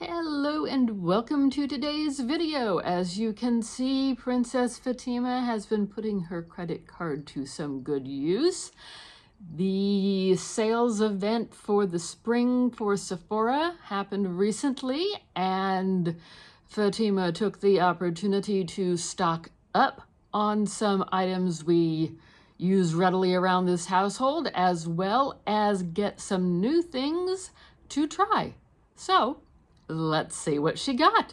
Hello and welcome to today's video. As you can see, Princess Fatima has been putting her credit card to some good use. The sales event for the spring for Sephora happened recently, and Fatima took the opportunity to stock up on some items we use readily around this household, as well as get some new things to try. So, let's see what she got.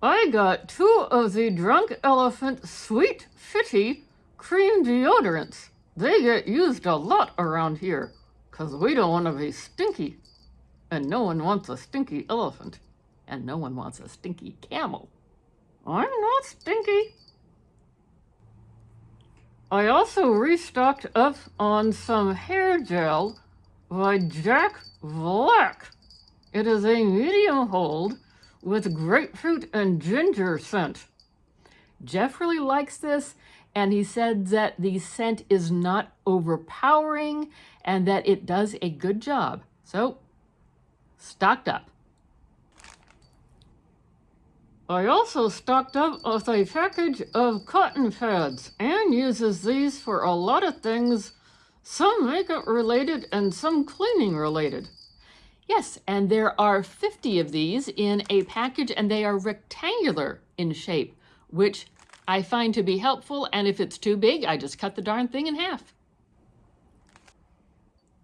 I got 2 of the Drunk Elephant Sweet Fitty cream deodorants. They get used a lot around here, 'cause we don't want to be stinky. And no one wants a stinky elephant. And no one wants a stinky camel. I'm not stinky. I also restocked up on some hair gel by Jack Black. It is a medium hold with grapefruit and ginger scent. Jeff really likes this, and he said that the scent is not overpowering and that it does a good job. So, stocked up. I also stocked up with a package of cotton pads. Anne uses these for a lot of things, some makeup related and some cleaning related. Yes, and there are 50 of these in a package, and they are rectangular in shape, which I find to be helpful, and if it's too big, I just cut the darn thing in half.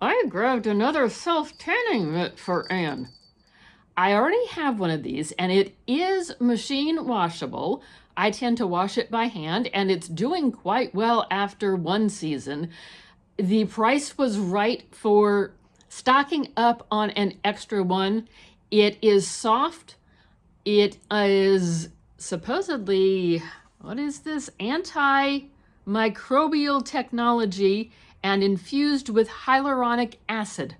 I grabbed another self-tanning mitt for Anne. I already have one of these, and it is machine washable. I tend to wash it by hand, and it's doing quite well after one season. The price was right for stocking up on an extra one. It is soft. It is supposedly, what is this? Antimicrobial technology and infused with hyaluronic acid.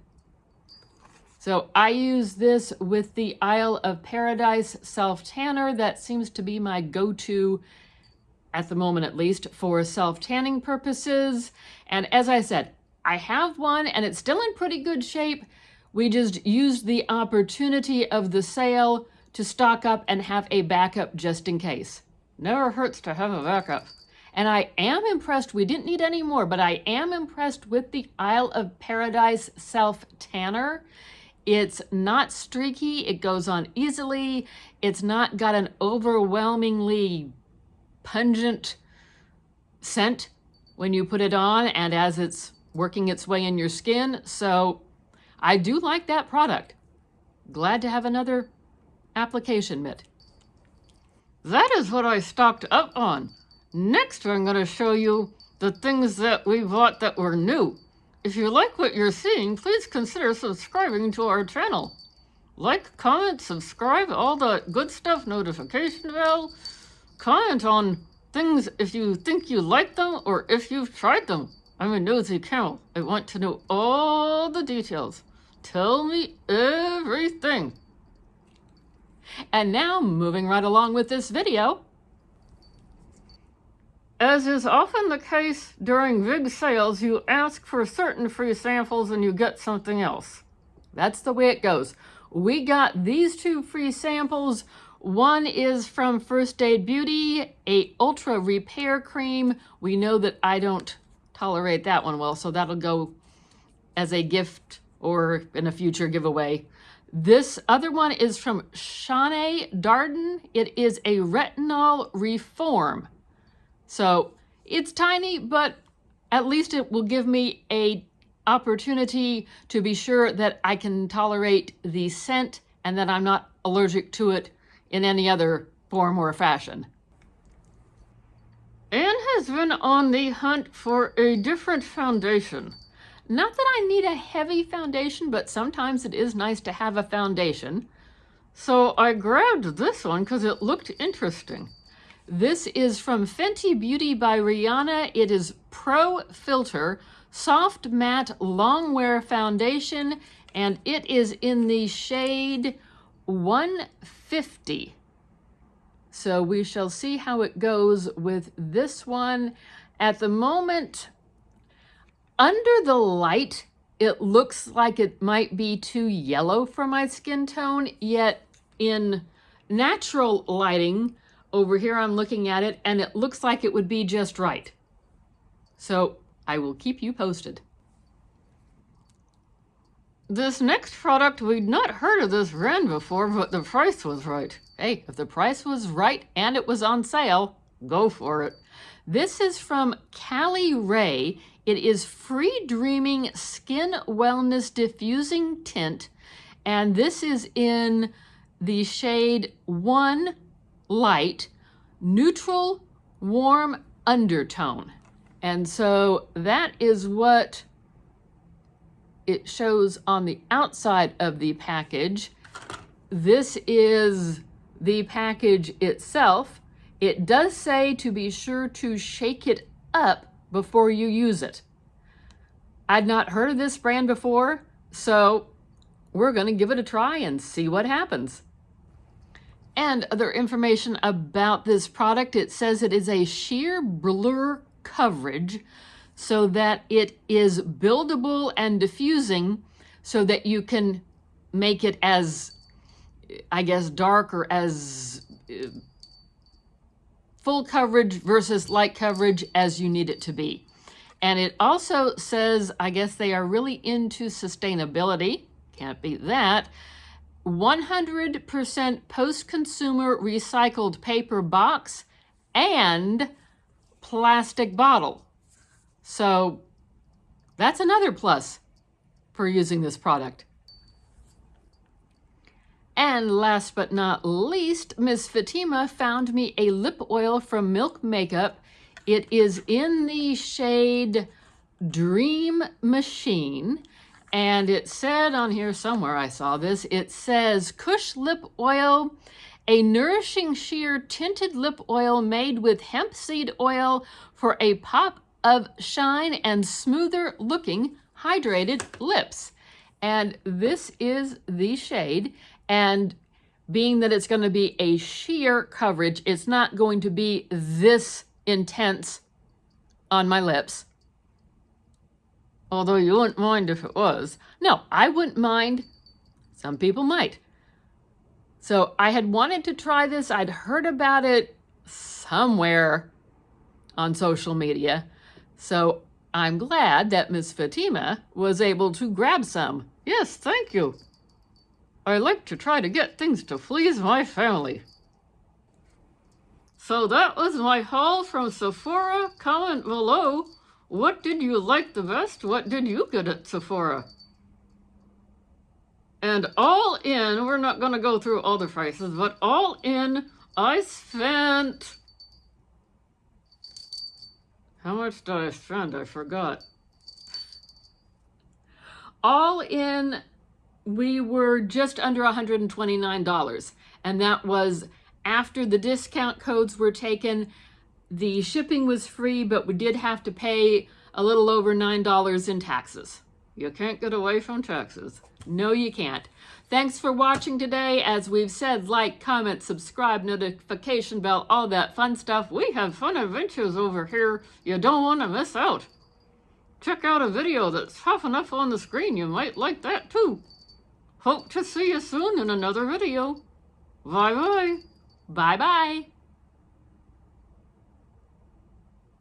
So I use this with the Isle of Paradise self-tanner. That seems to be my go-to, at the moment at least, for self-tanning purposes. And as I said, I have one and it's still in pretty good shape. We just used the opportunity of the sale to stock up and have a backup just in case. Never hurts to have a backup. And I am impressed, we didn't need any more, but I am impressed with the Isle of Paradise self-tanner. It's not streaky, it goes on easily. It's not got an overwhelmingly pungent scent when you put it on and as it's working its way in your skin. So I do like that product. Glad to have another application mitt. That is what I stocked up on. Next, I'm going to show you the things that we bought that were new. If you like what you're seeing, please consider subscribing to our channel. Like, comment, subscribe, all the good stuff, notification bell. Comment on things if you think you like them or if you've tried them. I'm a nosy camel. I want to know all the details. Tell me everything. And now, moving right along with this video. As is often the case during big sales, you ask for certain free samples and you get something else. That's the way it goes. We got these 2 free samples. One is from First Aid Beauty, a Ultra Repair Cream. We know that I don't tolerate that one well, so that'll go as a gift or in a future giveaway. This other one is from Shanae Darden. It is a Retinol Reform. So it's tiny, but at least it will give me a opportunity to be sure that I can tolerate the scent and that I'm not allergic to it in any other form or fashion. Anne has been on the hunt for a different foundation. Not that I need a heavy foundation, but sometimes it is nice to have a foundation. So I grabbed this one because it looked interesting. This is from Fenty Beauty by Rihanna. It is Pro Filter Soft Matte Longwear Foundation, and it is in the shade 150. So we shall see how it goes with this one. At the moment, under the light, it looks like it might be too yellow for my skin tone, yet in natural lighting over here I'm looking at it and it looks like it would be just right. So I will keep you posted. This next product, we'd not heard of this brand before, but the price was right. Hey, if the price was right and it was on sale, go for it. This is from Cali Ray. It is Free Dreaming Skin Wellness Diffusing Tint, and this is in the shade 1 Light, Neutral Warm Undertone. And so that is what it shows on the outside of the package. This is the package itself. It does say to be sure to shake it up before you use it. I'd not heard of this brand before, so we're going to give it a try and see what happens. And other information about this product, it says it is a sheer blur coverage so that it is buildable and diffusing so that you can make it as, I guess, dark or as full coverage versus light coverage as you need it to be. And it also says, I guess they are really into sustainability. Can't beat that. 100% post-consumer recycled paper box and plastic bottle. So that's another plus for using this product. And last but not least, Miss Fatima found me a lip oil from Milk Makeup. It is in the shade Dream Machine. And it said on here somewhere, I saw this, it says Kush Lip Oil, a nourishing sheer tinted lip oil made with hemp seed oil for a pop of shine and smoother looking hydrated lips. And this is the shade. And being that it's going to be a sheer coverage, it's not going to be this intense on my lips. Although you wouldn't mind if it was. No, I wouldn't mind. Some people might. So I had wanted to try this. I'd heard about it somewhere on social media. So I'm glad that Miss Fatima was able to grab some. Yes, thank you. I like to try to get things to please my family. So that was my haul from Sephora. Comment below. What did you like the best? What did you get at Sephora? And all in, we're not going to go through all the prices, but all in, I spent... How much did I spend? I forgot. All in, we were just under $129. And that was after the discount codes were taken. The shipping was free, but we did have to pay a little over $9 in taxes. You can't get away from taxes. No, you can't. Thanks for watching today. As we've said, like, comment, subscribe, notification bell, all that fun stuff. We have fun adventures over here. You don't want to miss out. Check out a video that's popping up on the screen. You might like that too. Hope to see you soon in another video. Bye-bye. Bye-bye.